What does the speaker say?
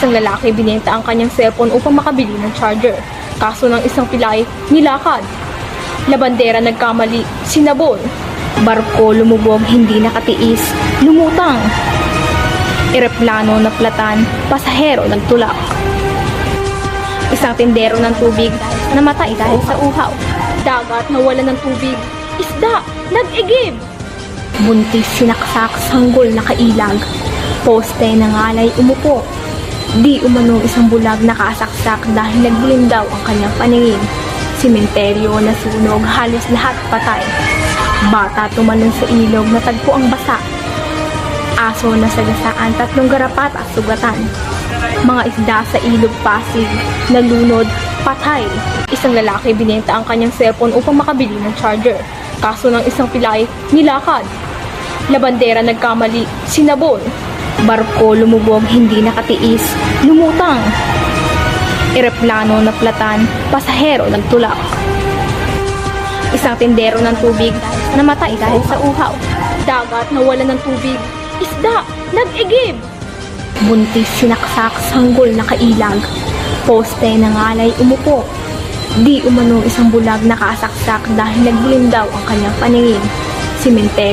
Isang lalaki binenta ang kanyang cellphone upang makabili ng charger. Kaso ng isang pilay, nilakad. Labandera nagkamali, sinabon. Barko lumubog, hindi nakatiis, lumutang. Eroplano naplatan, pasahero nagtulak. Isang tindero ng tubig, namatay dahil sa uhaw. Dagat nawala ng tubig, isda, nag-igib. Buntis sinaksak, sanggol nakailag. Poste ng alay umupo. Di umano isang bulag nakasaksak dahil nagbulim daw ang kanyang paningin. Sementeryo nasunog, halos lahat patay. Bata tumalon sa ilog, natagpo ang basa. Aso nasagasaan, 3 garapat at sugatan. Mga isda sa ilog Pasig, nalunod, patay. Isang lalaki binenta ang kanyang cellphone upang makabili ng charger. Kaso ng isang pilay, nilakad. Labandera nagkamali, sinabon. Barko lumubog, hindi nakatiis, lumutang. Eroplano naplatan, pasahero nagtulak. Isang tindero ng tubig, namatay dahil sa uhaw. Dagat nawala ng tubig, isda, nag-igib. Buntis sinaksak, sanggol nakailag. Poste ng alay umupo. Di umano isang bulag nakasaksak dahil nagbulim daw ang kanyang paningin. Sementeryo